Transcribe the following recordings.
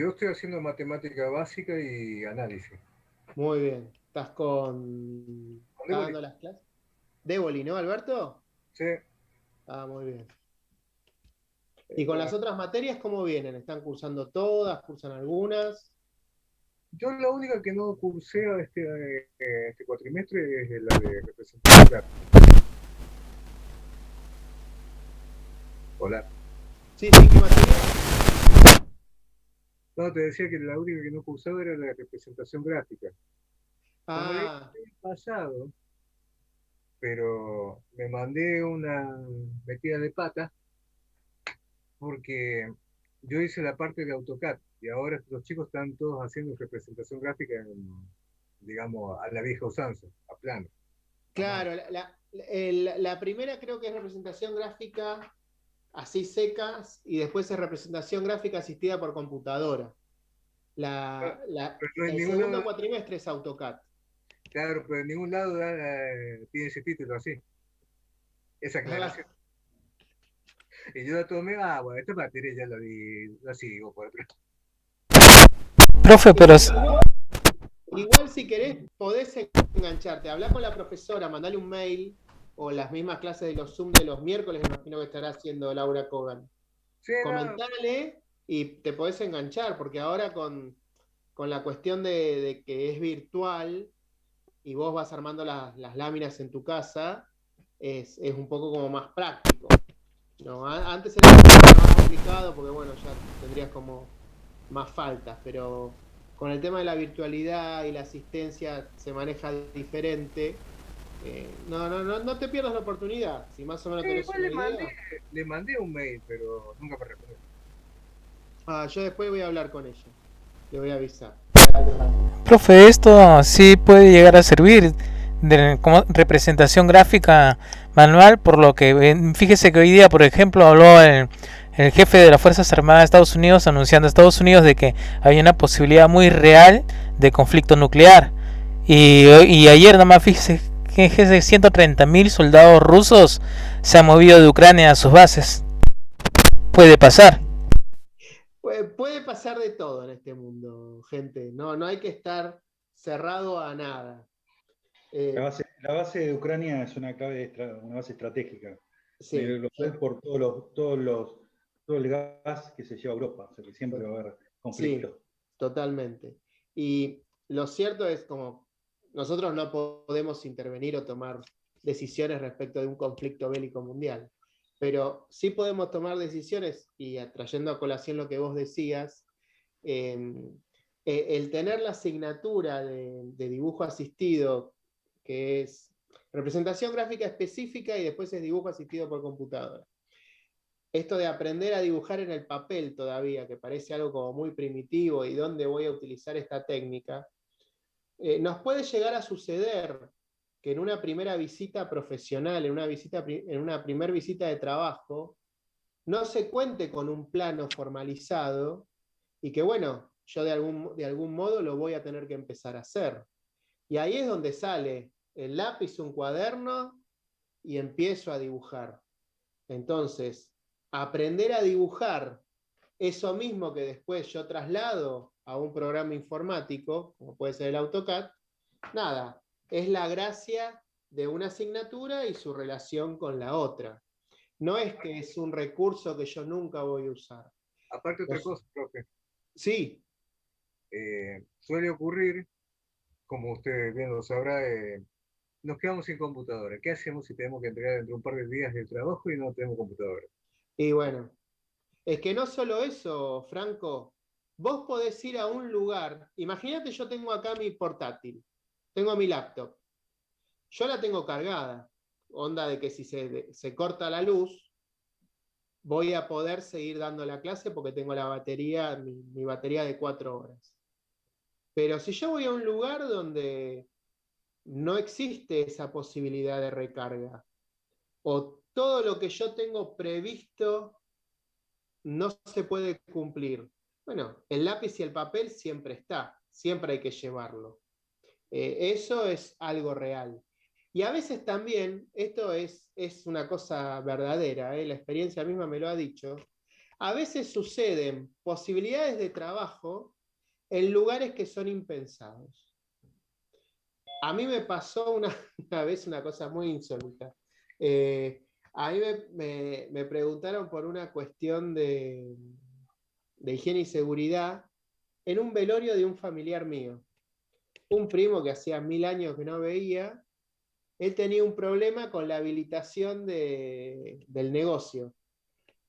Yo estoy haciendo matemática básica y análisis. Muy bien. ¿Estás con... ¿Con ¿Estás Débora? dando las clases? Déboli, ¿no, Alberto? Sí. Ah, muy bien. ¿Y con las Para- otras materias cómo vienen? ¿Están cursando todas? ¿Cursan algunas? Yo la única que no cursé este cuatrimestre es la de representación gráfica. Hola. Sí, sí, ¿qué materia? No, te decía que la única que no cursaba era la de representación gráfica. Como la hice Ah, el año pasado, pero me mandé una metida de pata porque yo hice la parte de AutoCAD y ahora los chicos están todos haciendo representación gráfica digamos, a la vieja usanza, a plano, a mano. claro, la primera creo que es representación gráfica así secas y después es representación gráfica asistida por computadora. Pero no en El ningún lado, segundo cuatrimestre es AutoCAD. claro, pero en ningún lado tiene ese título así, esa aclaración. Ah, Y yo la tomé, bueno, esta materia ya la sigo por otro. Profe, pero igual si querés podés engancharte, hablar con la profesora, mandale un mail o las mismas clases de los Zoom de los miércoles, me imagino que estará haciendo Laura Kogan. Sí, no, Comentale y te podés enganchar, porque ahora con la cuestión de que es virtual y vos vas armando las láminas en tu casa, es un poco como más práctico. No, antes era más complicado porque bueno, ya tendrías como más faltas, pero con el tema de la virtualidad y la asistencia se maneja diferente. No te pierdas la oportunidad, si más o menos tenés igual una idea. le mandé un mail, pero nunca me respondió. Yo después voy a hablar con ella, le voy a avisar. profe, esto sí puede llegar a servir como representación gráfica manual, por lo que fíjese que hoy día, por ejemplo, habló el jefe de las Fuerzas Armadas de Estados Unidos anunciando a Estados Unidos de que hay una posibilidad muy real de conflicto nuclear. Y ayer nada más fíjese que 130.000 soldados rusos se han movido de Ucrania a sus bases. Puede pasar. Puede pasar de todo en este mundo, gente. No hay que estar cerrado a nada. Eh, La base de Ucrania es una clave, una base estratégica a sí, nivel global por todo el gas que se lleva a Europa, o sea que siempre va a haber sí, conflictos. totalmente. Y lo cierto es como nosotros no podemos intervenir o tomar decisiones respecto de un conflicto bélico mundial, pero sí podemos tomar decisiones, y trayendo a colación lo que vos decías, eh, el tener la asignatura de dibujo asistido, que es representación gráfica específica y después es dibujo asistido por computadora. Esto de aprender a dibujar en el papel todavía, que parece algo como muy primitivo y dónde voy a utilizar esta técnica, nos puede llegar a suceder que en una primera visita profesional, en una primera visita de trabajo, no se cuente con un plano formalizado y que, bueno, yo de algún modo lo voy a tener que empezar a hacer. Y ahí es donde sale el lápiz, un cuaderno y empiezo a dibujar. Entonces, aprender a dibujar eso mismo que después yo traslado a un programa informático, como puede ser el AutoCAD, nada, es la gracia de una asignatura y su relación con la otra. No es que es un recurso que yo nunca voy a usar. Aparte otra cosa, profe, Sí, suele ocurrir, como usted bien lo sabrá, nos quedamos sin computadora. ¿Qué hacemos si tenemos que entregar dentro de un par de días de trabajo y no tenemos computadora? y bueno, es que no solo eso, Franco, vos podés ir a un lugar, imagínate yo tengo acá mi portátil, tengo mi laptop, yo la tengo cargada, onda de que si se corta la luz, voy a poder seguir dando la clase porque tengo la batería, mi batería de 4 horas. Pero si yo voy a un lugar donde no existe esa posibilidad de recarga, o todo lo que yo tengo previsto no se puede cumplir. Bueno, el lápiz y el papel siempre está, siempre hay que llevarlo. Eso es algo real. Y a veces también, esto es una cosa verdadera, la experiencia misma me lo ha dicho, a veces suceden posibilidades de trabajo en lugares que son impensados. A mí me pasó una vez una cosa muy insólita. A mí me preguntaron por una cuestión de higiene y seguridad en un velorio de un familiar mío. Un primo que hacía 1000 años que no veía, él tenía un problema con la habilitación del negocio.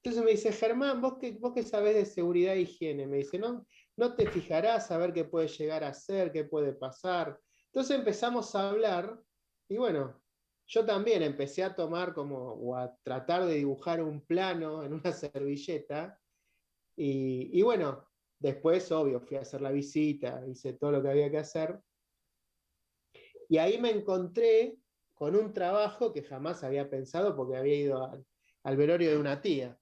Entonces me dice, Germán, vos que sabés de seguridad e higiene, me dice, no te fijarás a ver qué puede llegar a ser, qué puede pasar. Entonces empezamos a hablar y bueno, yo también empecé a tomar o a tratar de dibujar un plano en una servilleta y bueno, después, obvio, fui a hacer la visita, hice todo lo que había que hacer y ahí me encontré con un trabajo que jamás había pensado porque había ido al velorio de una tía.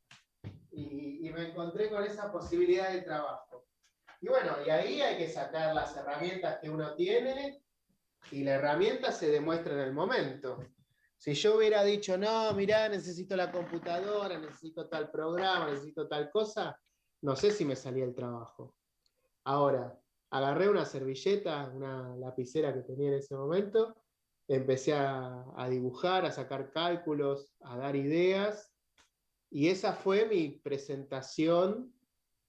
Y me encontré con esa posibilidad de trabajo. Y bueno, y ahí hay que sacar las herramientas que uno tiene y la herramienta se demuestra en el momento. Si yo hubiera dicho, no, mirá, necesito la computadora, necesito tal programa, necesito tal cosa, no sé si me salía el trabajo. Ahora, agarré una servilleta, una lapicera que tenía en ese momento, empecé a dibujar, a sacar cálculos, a dar ideas, y esa fue mi presentación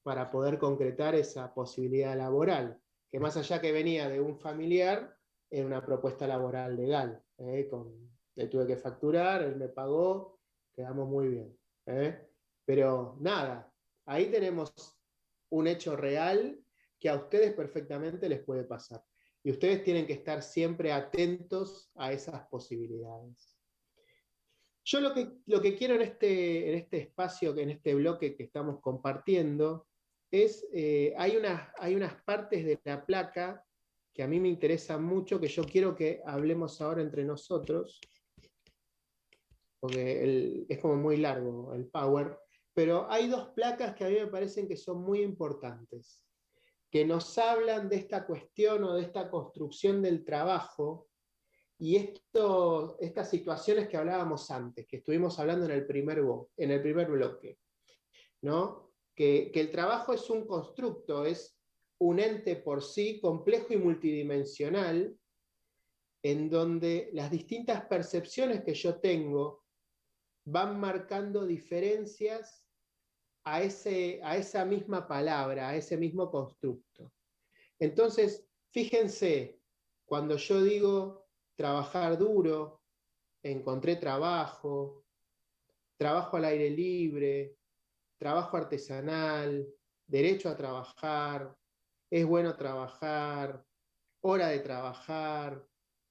para poder concretar esa posibilidad laboral, que más allá que venía de un familiar, era una propuesta laboral legal. Le tuve que facturar, él me pagó, quedamos muy bien. Pero nada, ahí tenemos un hecho real que a ustedes perfectamente les puede pasar. Y ustedes tienen que estar siempre atentos a esas posibilidades. Yo lo que quiero en este espacio, en este bloque que estamos compartiendo, es, hay unas partes de la placa que a mí me interesan mucho, que yo quiero que hablemos ahora entre nosotros, porque es como muy largo el Power, pero hay dos placas que a mí me parecen que son muy importantes, que nos hablan de esta cuestión o de esta construcción del trabajo. Y estas situaciones que hablábamos antes, que estuvimos hablando en el primer bloque, ¿no? Que el trabajo es un constructo, es un ente por sí complejo y multidimensional, en donde las distintas percepciones que yo tengo van marcando diferencias a esa misma palabra, a ese mismo constructo. Entonces, fíjense, cuando yo digo trabajar duro, encontré trabajo, trabajo al aire libre, trabajo artesanal, derecho a trabajar, es bueno trabajar, hora de trabajar,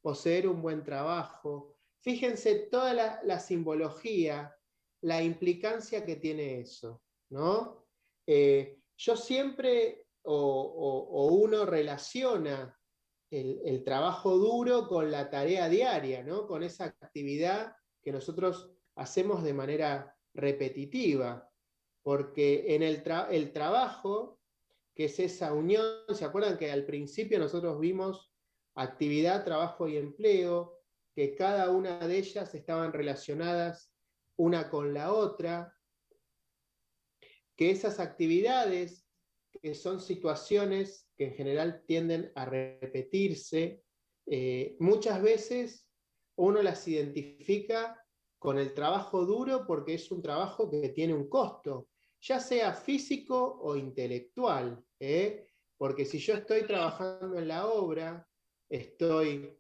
poseer un buen trabajo. Fíjense toda la simbología, la implicancia que tiene eso, ¿no? Yo siempre, o uno relaciona el trabajo duro con la tarea diaria, ¿no? Con esa actividad que nosotros hacemos de manera repetitiva, porque en el trabajo, que es esa unión, ¿se acuerdan que al principio nosotros vimos actividad, trabajo y empleo, que cada una de ellas estaban relacionadas una con la otra, que esas actividades, que son situaciones que en general tienden a repetirse, muchas veces uno las identifica con el trabajo duro porque es un trabajo que tiene un costo, ya sea físico o intelectual, porque si yo estoy trabajando en la obra, estoy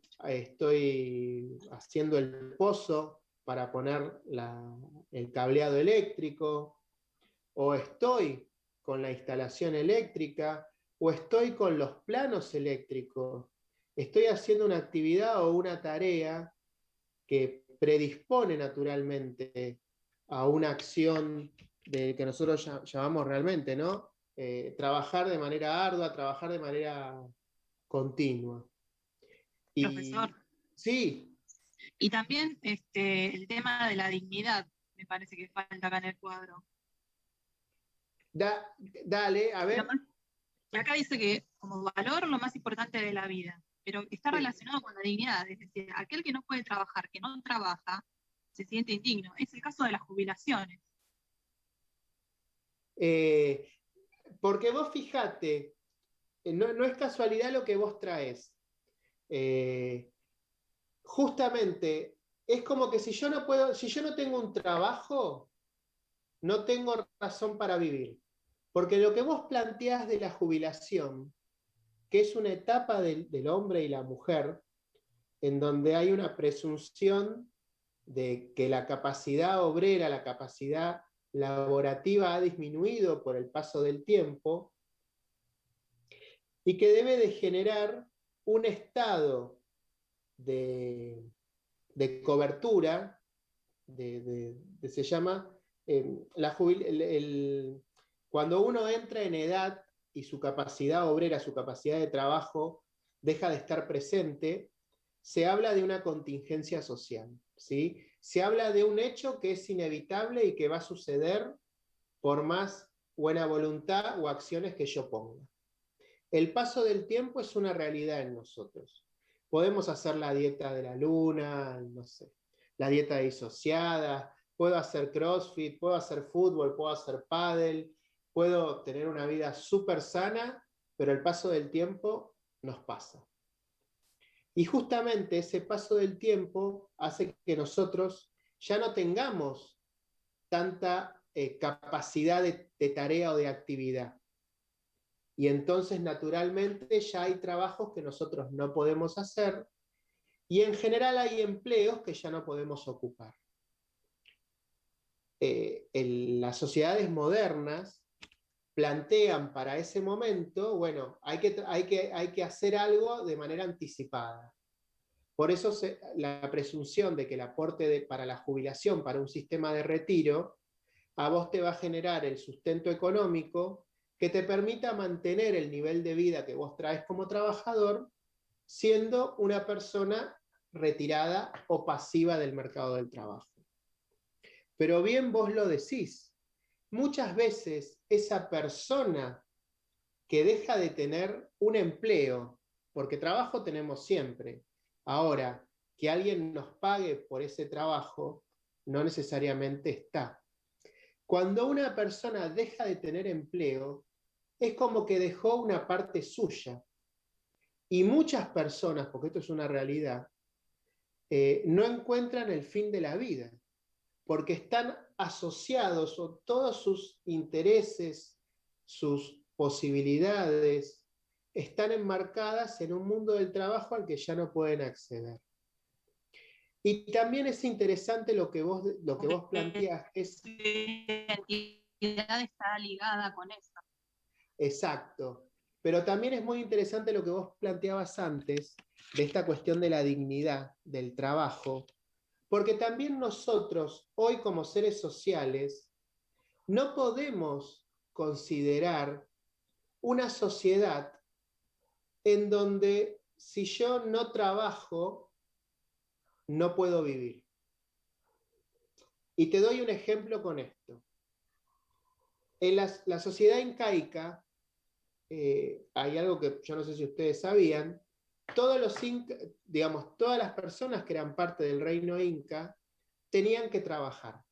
haciendo el pozo para poner el cableado eléctrico, o estoy con la instalación eléctrica, o estoy con los planos eléctricos. Estoy haciendo una actividad o una tarea que predispone naturalmente a una acción que nosotros llamamos realmente, ¿no? Trabajar de manera ardua, trabajar de manera continua. Profesor. Sí. Y también el tema de la dignidad, me parece que falta acá en el cuadro. Dale, a ver. Acá dice que como valor lo más importante de la vida, pero está relacionado con la dignidad, es decir, aquel que no puede trabajar, que no trabaja, se siente indigno. Es el caso de las jubilaciones. Porque vos fijate, no es casualidad lo que vos traes. Justamente, es como que si yo no tengo un trabajo, no tengo razón para vivir. Porque lo que vos planteás de la jubilación, que es una etapa del hombre y la mujer, en donde hay una presunción de que la capacidad obrera, la capacidad laborativa ha disminuido por el paso del tiempo, y que debe de generar un estado de cobertura, se llama, cuando uno entra en edad y su capacidad obrera, su capacidad de trabajo deja de estar presente, se habla de una contingencia social, ¿sí? Se habla de un hecho que es inevitable y que va a suceder por más buena voluntad o acciones que yo ponga. El paso del tiempo es una realidad en nosotros. Podemos hacer la dieta de la luna, no sé, la dieta disociada, puedo hacer CrossFit, puedo hacer fútbol, puedo hacer pádel, puedo tener una vida súper sana, pero el paso del tiempo nos pasa. Y justamente ese paso del tiempo hace que nosotros ya no tengamos tanta capacidad de tarea o de actividad. Y entonces, naturalmente, ya hay trabajos que nosotros no podemos hacer y en general hay empleos que ya no podemos ocupar. Las sociedades modernas plantean para ese momento, bueno, hay que hacer algo de manera anticipada. Por eso la presunción de que el aporte para la jubilación, para un sistema de retiro, a vos te va a generar el sustento económico que te permita mantener el nivel de vida que vos traes como trabajador, siendo una persona retirada o pasiva del mercado del trabajo. Pero bien vos lo decís, muchas veces esa persona que deja de tener un empleo, porque trabajo tenemos siempre, ahora que alguien nos pague por ese trabajo, no necesariamente está. Cuando una persona deja de tener empleo, es como que dejó una parte suya. Y muchas personas, porque esto es una realidad, no encuentran el fin de la vida, porque están asociados, o todos sus intereses, sus posibilidades, están enmarcadas en un mundo del trabajo al que ya no pueden acceder. Y también es interesante lo que vos planteás. Su identidad está ligada con eso. Exacto. Pero también es muy interesante lo que vos planteabas antes, de esta cuestión de la dignidad del trabajo, porque también nosotros, hoy como seres sociales, no podemos considerar una sociedad en donde si yo no trabajo, no puedo vivir. Y te doy un ejemplo con esto. En la sociedad incaica, hay algo que yo no sé si ustedes sabían, todas las personas que eran parte del reino inca tenían que trabajar,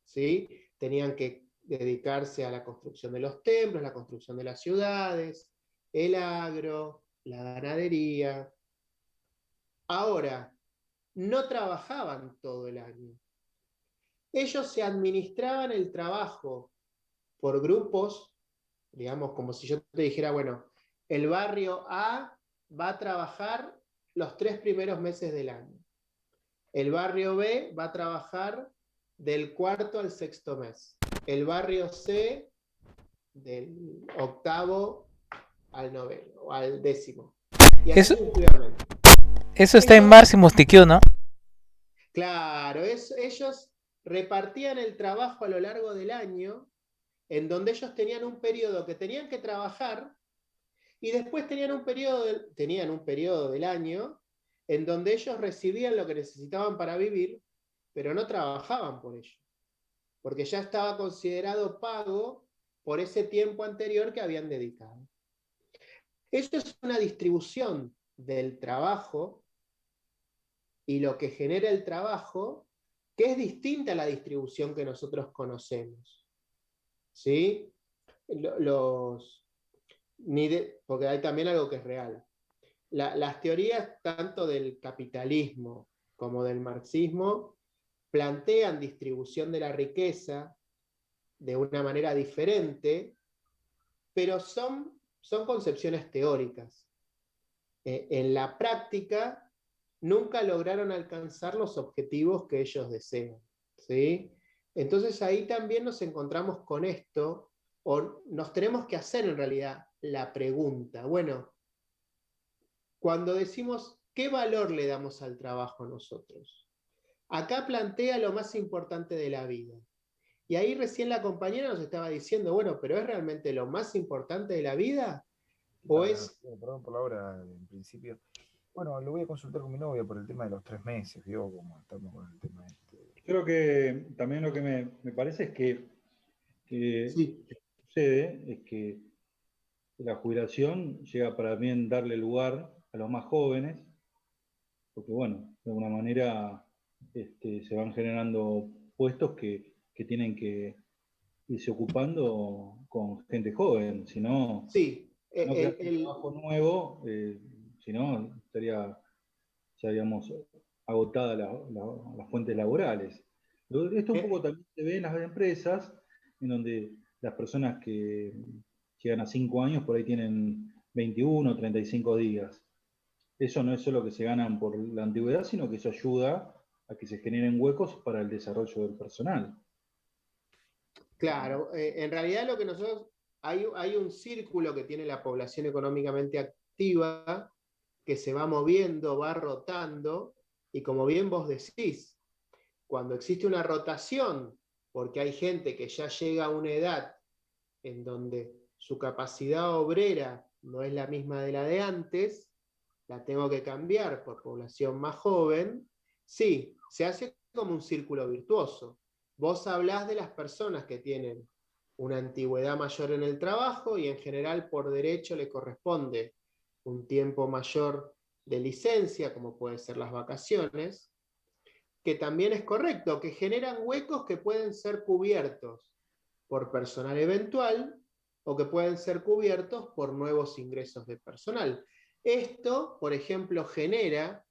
¿sí? Tenían que dedicarse a la construcción de los templos, la construcción de las ciudades, el agro, la ganadería. Ahora, no trabajaban todo el año. Ellos se administraban el trabajo por grupos, digamos, como si yo te dijera, bueno, el barrio A va a trabajar los 3 primeros meses del año. El barrio B va a trabajar del 4º al 6º mes. El barrio C del 8º al 9º o al 10º. Y así sucesivamente. Eso está en Máximo TQ, ¿no? Claro, ellos repartían el trabajo a lo largo del año, en donde ellos tenían un periodo que tenían que trabajar y después tenían un periodo del año en donde ellos recibían lo que necesitaban para vivir, pero no trabajaban por ello, porque ya estaba considerado pago por ese tiempo anterior que habían dedicado. Esto es una distribución del trabajo y lo que genera el trabajo, que es distinta a la distribución que nosotros conocemos, ¿sí? los, porque hay también algo que es real. Las teorías tanto del capitalismo como del marxismo plantean distribución de la riqueza de una manera diferente, pero son concepciones teóricas. En la práctica nunca lograron alcanzar los objetivos que ellos desean, ¿sí? Entonces ahí también nos encontramos con esto, o nos tenemos que hacer en realidad la pregunta, bueno, cuando decimos ¿qué valor le damos al trabajo nosotros? Acá plantea lo más importante de la vida. Y ahí recién la compañera nos estaba diciendo, bueno, pero ¿es realmente lo más importante de la vida? ¿O es...? Perdón por la hora, en principio. Bueno, lo voy a consultar con mi novia por el tema de los 3 meses, ¿vio? Como estamos con el tema este. Creo que también lo que me parece es que Sí. lo que sucede es que la jubilación llega para también darle lugar a los más jóvenes, porque bueno, de alguna manera se van generando puestos que tienen que irse ocupando con gente joven, si no, Sí, no crear un trabajo nuevo, si no ya habíamos agotadas las fuentes laborales. Esto un poco también se ve en las empresas, en donde las personas que llegan a 5 años por ahí tienen 21 o 35 días. Eso no es solo que se ganan por la antigüedad, sino que eso ayuda a que se generen huecos para el desarrollo del personal. claro, en realidad lo que nosotros, hay un círculo que tiene la población económicamente activa, que se va moviendo, va rotando, y como bien vos decís, cuando existe una rotación, porque hay gente que ya llega a una edad en donde su capacidad obrera no es la misma de la de antes, la tengo que cambiar por población más joven, sí, se hace como un círculo virtuoso. Vos hablás de las personas que tienen una antigüedad mayor en el trabajo y en general por derecho le corresponde un tiempo mayor de licencia, como pueden ser las vacaciones, que también es correcto, que generan huecos que pueden ser cubiertos por personal eventual o que pueden ser cubiertos por nuevos ingresos de personal. Esto, por ejemplo, genera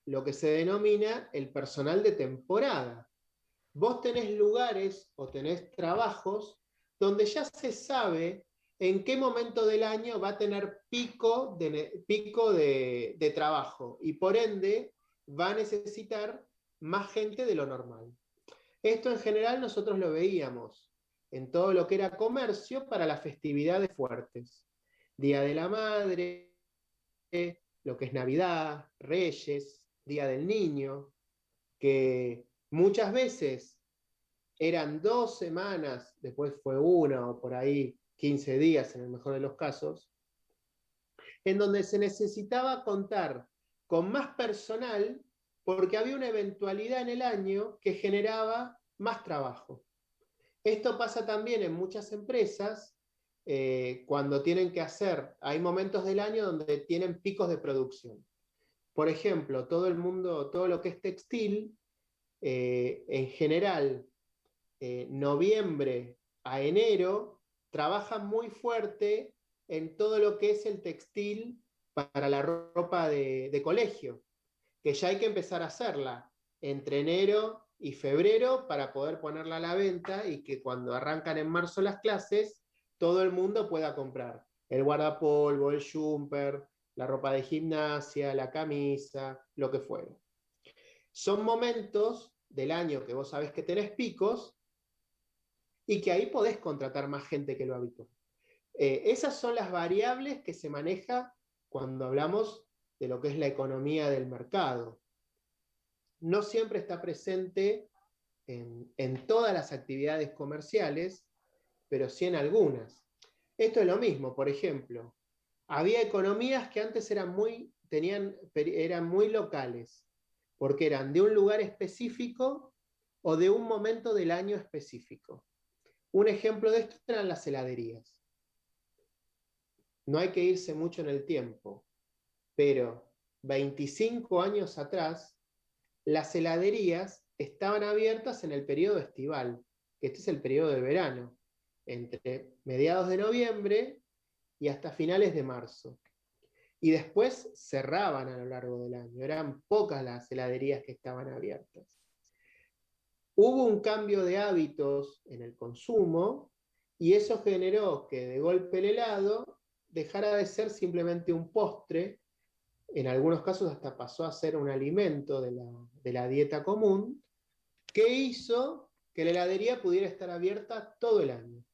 lo que se denomina el personal de temporada. Vos tenés lugares o tenés trabajos donde ya se sabe en qué momento del año va a tener pico de trabajo y por ende va a necesitar más gente de lo normal. Esto en general nosotros lo veíamos en todo lo que era comercio para las festividades fuertes. Día de la Madre, lo que es Navidad, Reyes, Día del Niño, que muchas veces eran 2 semanas, después fue una o por ahí 15 días en el mejor de los casos, en donde se necesitaba contar con más personal porque había una eventualidad en el año que generaba más trabajo. Esto pasa también en muchas empresas cuando tienen que hacer, hay momentos del año donde tienen picos de producción. Por ejemplo, todo el mundo, todo lo que es textil, en general, noviembre a enero, trabajan muy fuerte en todo lo que es el textil para la ropa de colegio, que ya hay que empezar a hacerla entre enero y febrero para poder ponerla a la venta y que cuando arrancan en marzo las clases, todo el mundo pueda comprar el guardapolvo, el jumper, la ropa de gimnasia, la camisa, lo que fuera. Son momentos del año que vos sabés que tenés picos y que ahí podés contratar más gente que lo habitual. Esas son las variables que se maneja cuando hablamos de lo que es la economía del mercado. No siempre está presente en todas las actividades comerciales, pero sí en algunas. Esto es lo mismo, por ejemplo, había economías que antes eran muy locales, porque eran de un lugar específico o de un momento del año específico. Un ejemplo de esto eran las heladerías. No hay que irse mucho en el tiempo, pero 25 años atrás, las heladerías estaban abiertas en el periodo estival, que este es el periodo de verano. entre mediados de noviembre y hasta finales de marzo. Y después cerraban a lo largo del año. Eran pocas las heladerías que estaban abiertas. Hubo un cambio de hábitos en el consumo y eso generó que de golpe el helado dejara de ser simplemente un postre. En algunos casos hasta pasó a ser un alimento de la dieta común, que hizo que la heladería pudiera estar abierta todo el año.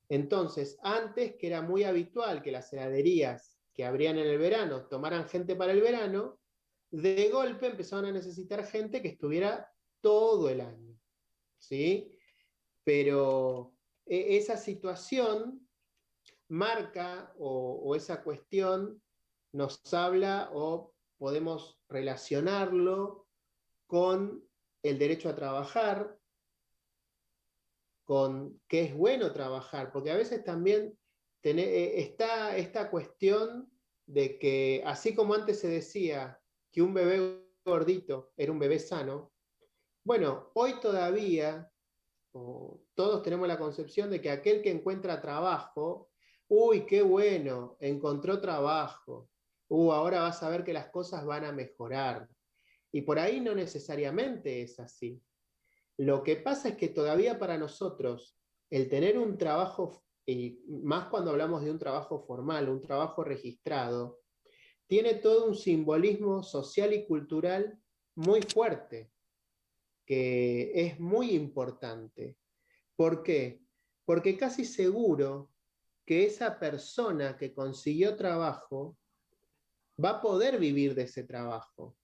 Entonces, antes, que era muy habitual que las heladerías que abrían en el verano tomaran gente para el verano, de golpe empezaron a necesitar gente que estuviera todo el año, ¿sí? Pero esa situación marca o esa cuestión nos habla o podemos relacionarlo con el derecho a trabajar, con que es bueno trabajar, porque a veces también está esta cuestión de que, así como antes se decía que un bebé gordito era un bebé sano, bueno, hoy todavía todos tenemos la concepción de que aquel que encuentra trabajo, uy, qué bueno, encontró trabajo, ahora vas a ver que las cosas van a mejorar. Y por ahí no necesariamente es así. Lo que pasa es que todavía para nosotros el tener un trabajo, y más cuando hablamos de un trabajo formal, un trabajo registrado, tiene todo un simbolismo social y cultural muy fuerte, que es muy importante. ¿Por qué? Porque casi seguro que esa persona que consiguió trabajo va a poder vivir de ese trabajo.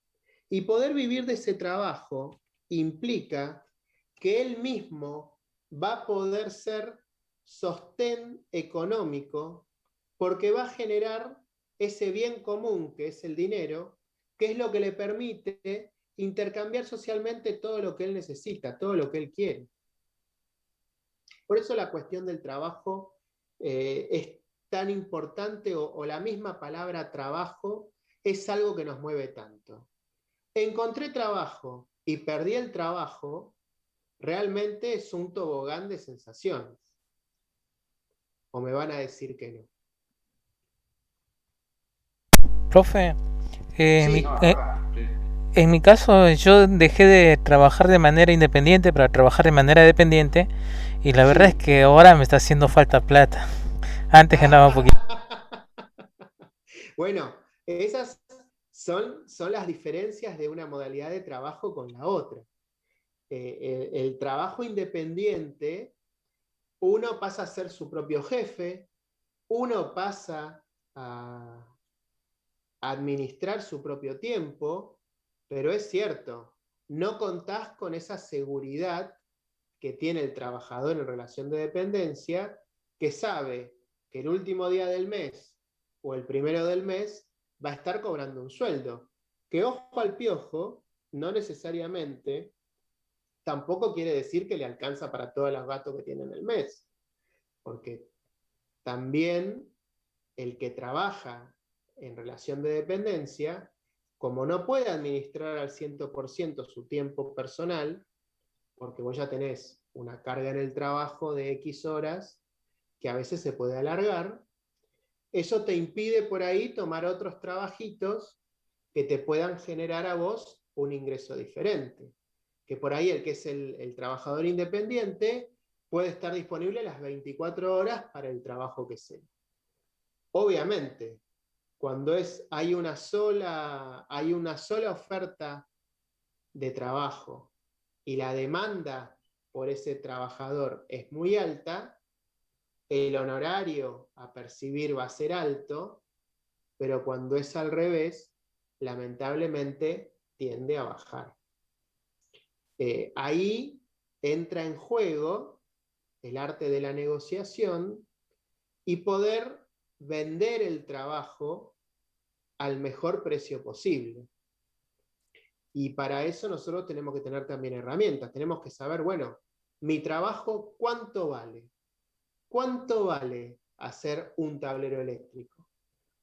Y poder vivir de ese trabajo implica que él mismo va a poder ser sostén económico porque va a generar ese bien común que es el dinero, que es lo que le permite intercambiar socialmente todo lo que él necesita, todo lo que él quiere. Por eso la cuestión del trabajo es tan importante, o la misma palabra trabajo es algo que nos mueve tanto. Encontré trabajo y perdí el trabajo, realmente es un tobogán de sensaciones. ¿O me van a decir que no? Profe, Sí. en mi caso yo dejé de trabajar de manera independiente para trabajar de manera dependiente y la verdad es que ahora me está haciendo falta plata. Antes ganaba un poquito. Bueno, esas son las diferencias de una modalidad de trabajo con la otra. El trabajo independiente, uno pasa a ser su propio jefe, uno pasa a administrar su propio tiempo, pero es cierto, no contás con esa seguridad que tiene el trabajador en relación de dependencia, que sabe que el último día del mes o el primero del mes va a estar cobrando un sueldo, que ojo al piojo, no necesariamente tampoco quiere decir que le alcanza para todos los gastos que tiene en el mes, porque también el que trabaja en relación de dependencia, como no puede administrar al 100% su tiempo personal, porque vos ya tenés una carga en el trabajo de X horas que a veces se puede alargar, eso te impide por ahí tomar otros trabajitos que te puedan generar a vos un ingreso diferente. Que por ahí el que es el trabajador independiente puede estar disponible las 24 horas para el trabajo que sea. Obviamente, cuando hay una sola oferta de trabajo y la demanda por ese trabajador es muy alta, el honorario a percibir va a ser alto, pero cuando es al revés, lamentablemente tiende a bajar. Ahí entra en juego el arte de la negociación y poder vender el trabajo al mejor precio posible. Y para eso nosotros tenemos que tener también herramientas. Tenemos que saber, bueno, mi trabajo, ¿cuánto vale? ¿Cuánto vale hacer un tablero eléctrico?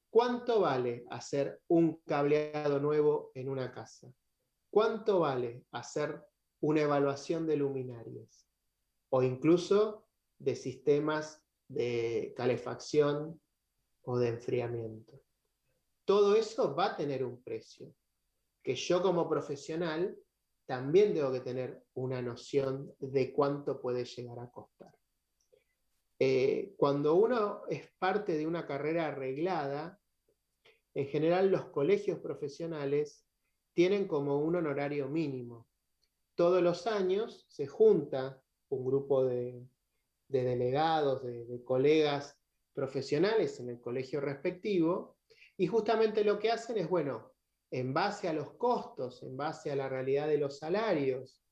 ¿Cuánto vale hacer un cableado nuevo en una casa? ¿Cuánto vale hacer una evaluación de luminarias? O incluso de sistemas de calefacción o de enfriamiento. Todo eso va a tener un precio, que yo como profesional también tengo que tener una noción de cuánto puede llegar a costar. Cuando uno es parte de una carrera arreglada, en general los colegios profesionales tienen como un honorario mínimo. Todos los años se junta un grupo de delegados, de colegas profesionales en el colegio respectivo, y justamente lo que hacen es, bueno, en base a los costos, en base a la realidad de los salarios,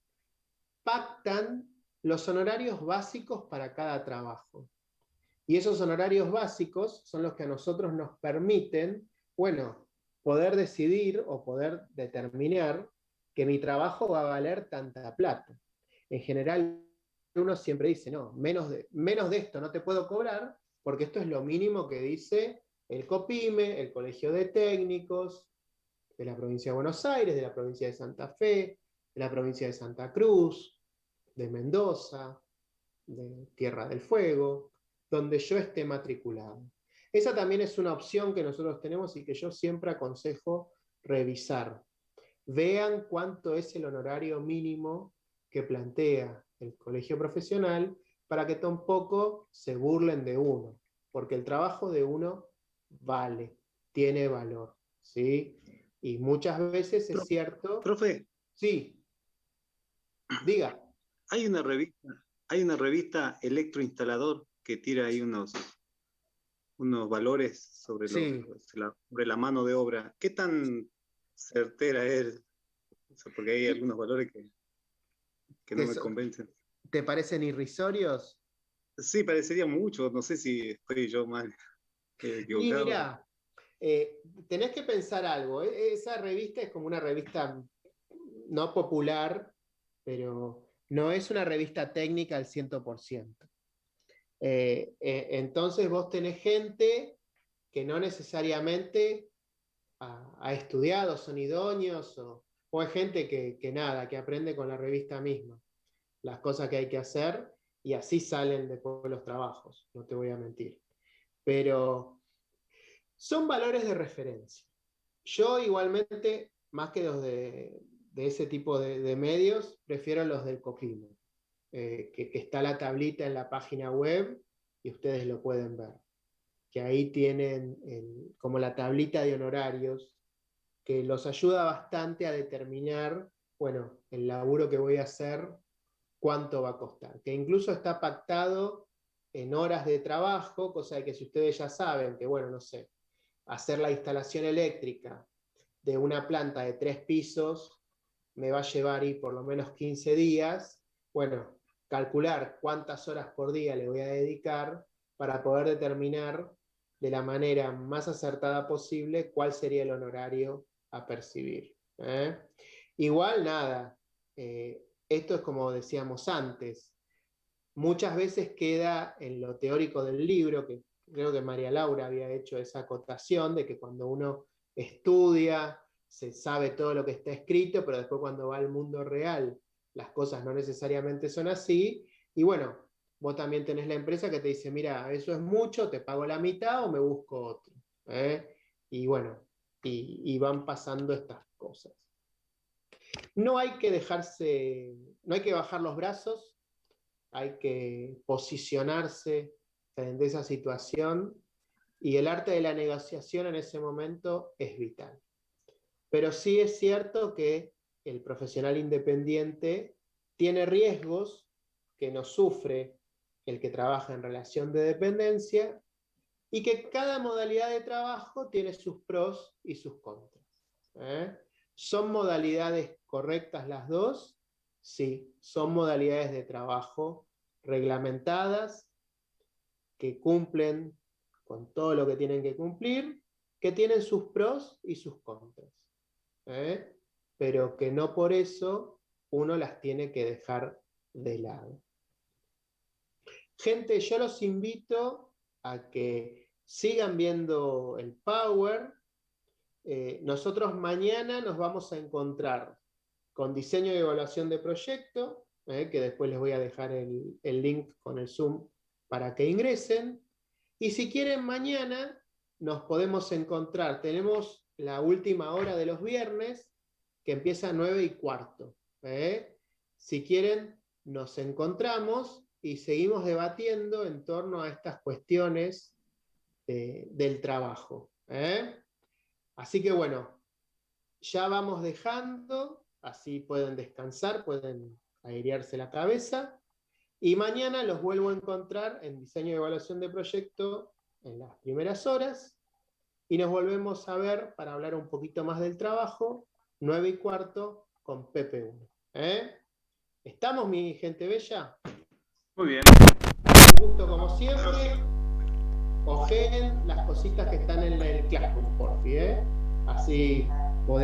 pactan los honorarios básicos para cada trabajo. Y esos honorarios básicos son los que a nosotros nos permiten, bueno, poder decidir o poder determinar que mi trabajo va a valer tanta plata. En general, uno siempre dice, no, menos de esto no te puedo cobrar, porque esto es lo mínimo que dice el COPIME, el Colegio de Técnicos de la provincia de Buenos Aires, de la provincia de Santa Fe, de la provincia de Santa Cruz, de Mendoza, de Tierra del Fuego, donde yo esté matriculado. Esa también es una opción que nosotros tenemos y que yo siempre aconsejo revisar. Vean cuánto es el honorario mínimo que plantea el colegio profesional para que tampoco se burlen de uno, porque el trabajo de uno vale, tiene valor, ¿sí? Y muchas veces es cierto... Profe, Sí, diga. hay una revista Electroinstalador que tira ahí unos valores sobre, Sí. sobre la mano de obra. ¿Qué tan certera es? O sea, porque hay algunos valores que no me convencen. ¿Te parecen irrisorios? Sí, parecería mucho. No sé si estoy yo mal equivocado. Y mira, tenés que pensar algo. Esa revista es como una revista no popular, pero no es una revista técnica al 100%. Entonces vos tenés gente que no necesariamente ha estudiado, son idóneos, o hay gente que nada, que aprende con la revista misma las cosas que hay que hacer, y así salen después los trabajos, no te voy a mentir. Pero son valores de referencia. Yo igualmente, más que los de ese tipo de medios, prefiero los del COPIME, que está la tablita en la página web y ustedes lo pueden ver. Que ahí tienen como la tablita de honorarios, que los ayuda bastante a determinar, bueno, el laburo que voy a hacer, cuánto va a costar. Que incluso está pactado en horas de trabajo, cosa de que si ustedes ya saben que, bueno, no sé, hacer la instalación eléctrica de una planta de 3 pisos me va a llevar ahí por lo menos 15 días, bueno, calcular cuántas horas por día le voy a dedicar para poder determinar de la manera más acertada posible cuál sería el honorario a percibir. Igual, nada, esto es como decíamos antes, muchas veces queda en lo teórico del libro, que creo que María Laura había hecho esa acotación de que cuando uno estudia, se sabe todo lo que está escrito, pero después cuando va al mundo real, las cosas no necesariamente son así. Y bueno, vos también tenés la empresa que te dice, mira, eso es mucho, te pago la mitad o me busco otro. Y bueno, y van pasando estas cosas. No hay que dejarse, no hay que bajar los brazos, hay que posicionarse frente a esa situación, y el arte de la negociación en ese momento es vital. Pero sí es cierto que el profesional independiente tiene riesgos que no sufre el que trabaja en relación de dependencia, y que cada modalidad de trabajo tiene sus pros y sus contras. ¿Son modalidades correctas las dos? Sí, son modalidades de trabajo reglamentadas, que cumplen con todo lo que tienen que cumplir, que tienen sus pros y sus contras, pero que no por eso uno las tiene que dejar de lado. Gente, yo los invito a que sigan viendo el Power. Nosotros mañana nos vamos a encontrar con diseño y evaluación de proyecto, que después les voy a dejar el link con el Zoom para que ingresen. Y si quieren, mañana nos podemos encontrar. Tenemos la última hora de los viernes, que empieza a 9:15. Si quieren, nos encontramos y seguimos debatiendo en torno a estas cuestiones del trabajo. Así que bueno, ya vamos dejando, así pueden descansar, pueden airearse la cabeza. Y mañana los vuelvo a encontrar en diseño y evaluación de proyecto en las primeras horas. Y nos volvemos a ver para hablar un poquito más del trabajo, 9:15 con PP1. ¿Estamos, mi gente bella? Muy bien. Un gusto como siempre. Ojeen las cositas que están en el Classroom, por fin, así podemos